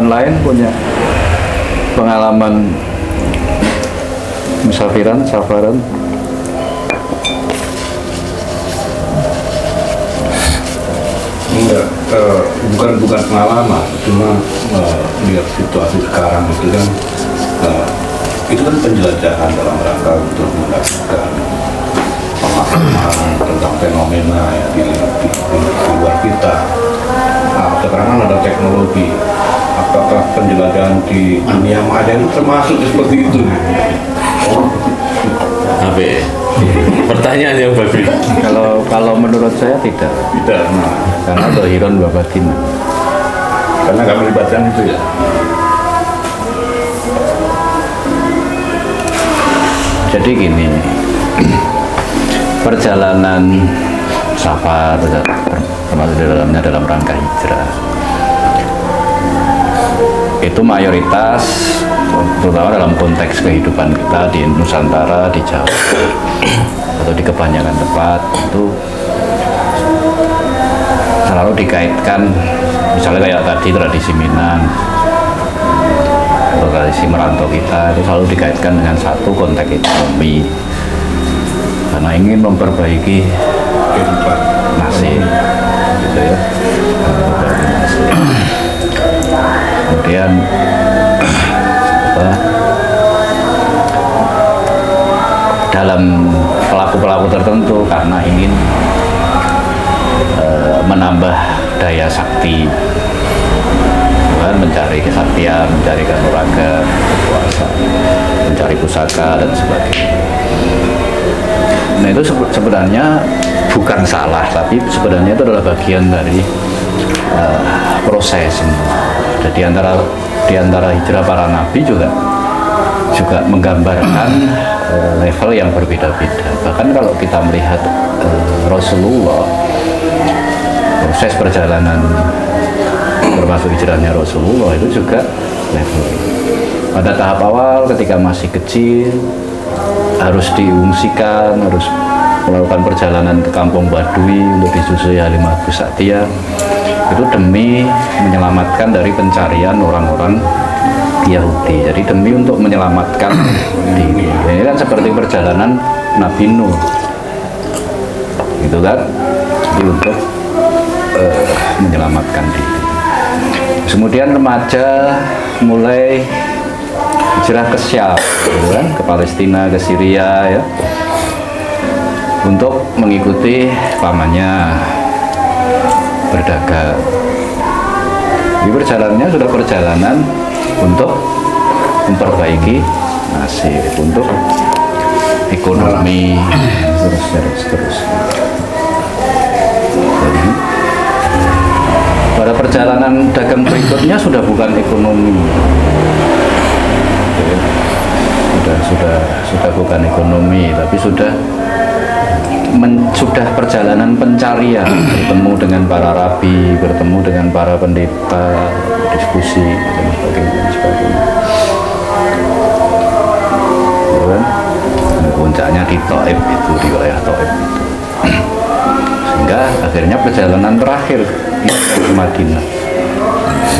teman lain punya pengalaman safaran? Enggak, bukan pengalaman, cuma lihat situasi sekarang itu kan penjelajahan dalam rangka untuk mendapatkan pemahaman tentang fenomena ya, di luar kita. Nah, sekarang ada teknologi. Apakah penjelajahan di dunia maya itu termasuk seperti itu? Apa? Pertanyaan yang bagus. Kalau menurut saya tidak. Tidak. Nah, Karena dohiron wa batinan. karena nggak melibatkan itu ya. Jadi gini, perjalanan safar termasuk di dalamnya dalam rangka hijrah itu mayoritas, terutama dalam konteks kehidupan kita di Nusantara, di Jawa atau di kebanyakan tempat, itu selalu dikaitkan, misalnya kayak tadi tradisi Minang atau tradisi merantau kita, itu selalu dikaitkan dengan satu konteks ekonomi, karena ingin memperbaiki Kehidupan. nasib, gitu ya. Memperbaiki nasib. Kemudian dalam pelaku-pelaku tertentu karena ingin menambah daya sakti, mencari kesaktian, mencari kanuragan, kekuasaan, mencari pusaka dan sebagainya. Nah itu sebenarnya bukan salah, tapi sebenarnya itu adalah bagian dari proses. Jadi di antara hijrah para nabi juga menggambarkan level yang berbeda-beda. Bahkan kalau kita melihat Rasulullah, proses perjalanan termasuk hijrahnya Rasulullah itu juga level. Pada tahap awal ketika masih kecil harus diungsikan, harus melakukan perjalanan ke kampung Badui untuk disusui Halimah Sa'diyah, itu demi menyelamatkan dari pencarian orang-orang Yahudi. Jadi demi untuk menyelamatkan diri. Ini kan seperti perjalanan Nabi Nuh, gitu kan? Jadi untuk menyelamatkan diri. Kemudian remaja mulai hijrah ke Syam, gitu kan? Ke Palestina, ke Syria, ya, untuk mengikuti pamannya berdagang. Di perjalanannya sudah perjalanan untuk memperbaiki nasib, untuk ekonomi, terus. Jadi pada perjalanan dagang berikutnya sudah bukan ekonomi, sudah bukan ekonomi, tapi sudah perjalanan pencarian, bertemu dengan para rabi, bertemu dengan para pendeta, diskusi dan sebagainya. Puncaknya di Taif itu, di wilayah Taif itu. Sehingga akhirnya perjalanan terakhir ke Madinah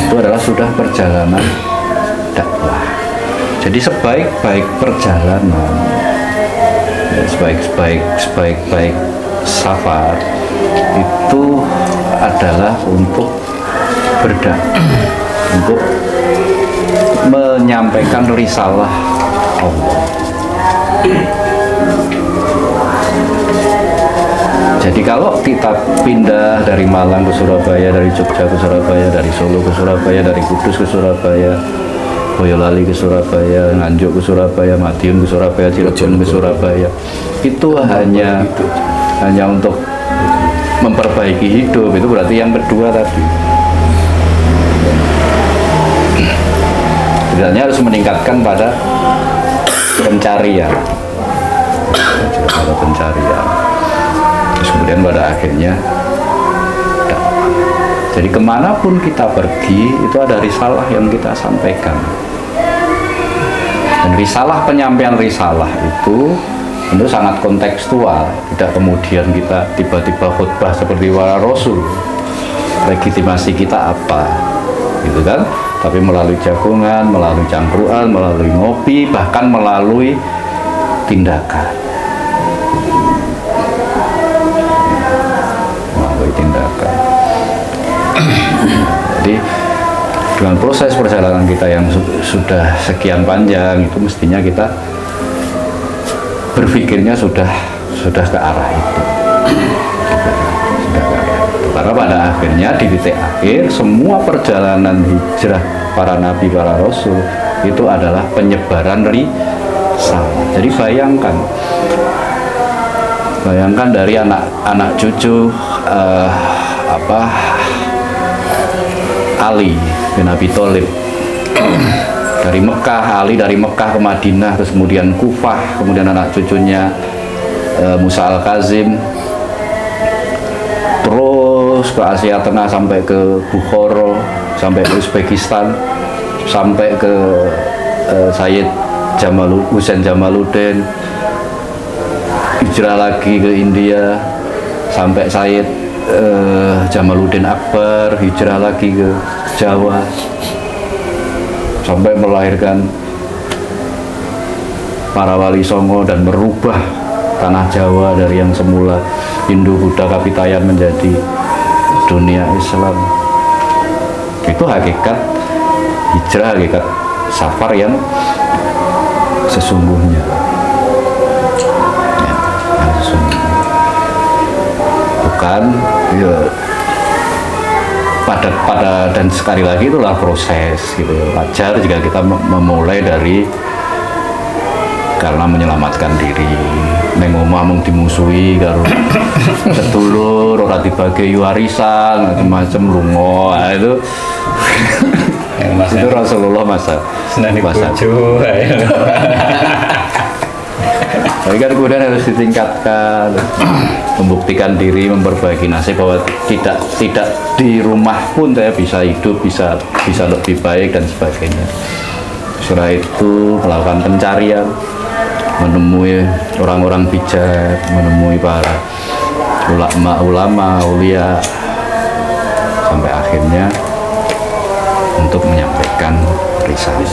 itu adalah sudah perjalanan dakwah. Jadi sebaik-baik perjalanan, sebaik-baik safar itu adalah untuk berdakwah, untuk menyampaikan risalah Allah. Jadi kalau kita pindah dari Malang ke Surabaya, dari Jogja ke Surabaya, dari Solo ke Surabaya, dari Kudus ke Surabaya, Boyolali ke Surabaya, Nganjuk ke Surabaya, Madiun ke Surabaya, Cirebon ke Surabaya, itu hanya untuk memperbaiki hidup. Itu berarti yang kedua tadi, sebenarnya harus meningkatkan pada pencarian. Terus kemudian pada akhirnya dakwah. Jadi kemanapun kita pergi itu ada risalah yang kita sampaikan. Dan penyampaian risalah itu tentu sangat kontekstual. Tidak kemudian kita tiba-tiba khutbah seperti para rasul. Legitimasi kita apa, gitu kan? tapi melalui jagungan, melalui cangkruan, melalui ngopi, bahkan melalui tindakan. Melalui tindakan. Jadi dengan proses perjalanan kita yang sudah sekian panjang itu mestinya kita berpikirnya sudah ke arah itu. Karena pada akhirnya di titik akhir semua perjalanan hijrah para nabi, para rasul itu adalah penyebaran risalah. Jadi bayangkan dari anak cucu Ali bin Abi Thalib dari Mekah, Ali dari Mekah ke Madinah, terus kemudian Kufah, kemudian anak cucunya Musa Al-Kazim, terus ke Asia Tengah sampai ke Bukhara, sampai ke Uzbekistan, sampai ke Sayyid Hussein Jamaluddin, hijrah lagi ke India sampai Sayyid Jamaluddin Akbar, hijrah lagi ke Jawa sampai melahirkan para wali songo dan merubah tanah Jawa dari yang semula Hindu Buddha Kapitayan menjadi dunia Islam. Itu hakikat hijrah, hakikat safar yang sesungguhnya, yang sesungguhnya. Bukan ya, pada dan sekali lagi itulah proses gitu. Wajar jika kita memulai dari karena menyelamatkan diri, neng omah mung dimusuhi karo sedulur, ora dibagi warisan, macam-macam lunga. Itu itu Rasulullah masa tapi kan kemudian harus ditingkatkan, membuktikan diri, memperbaiki nasib bahwa tidak di rumah pun saya bisa hidup, bisa lebih baik dan sebagainya. Setelah itu melakukan pencarian, menemui orang-orang bijak, menemui para ulama, ulia, sampai akhirnya untuk menyampaikan risalah.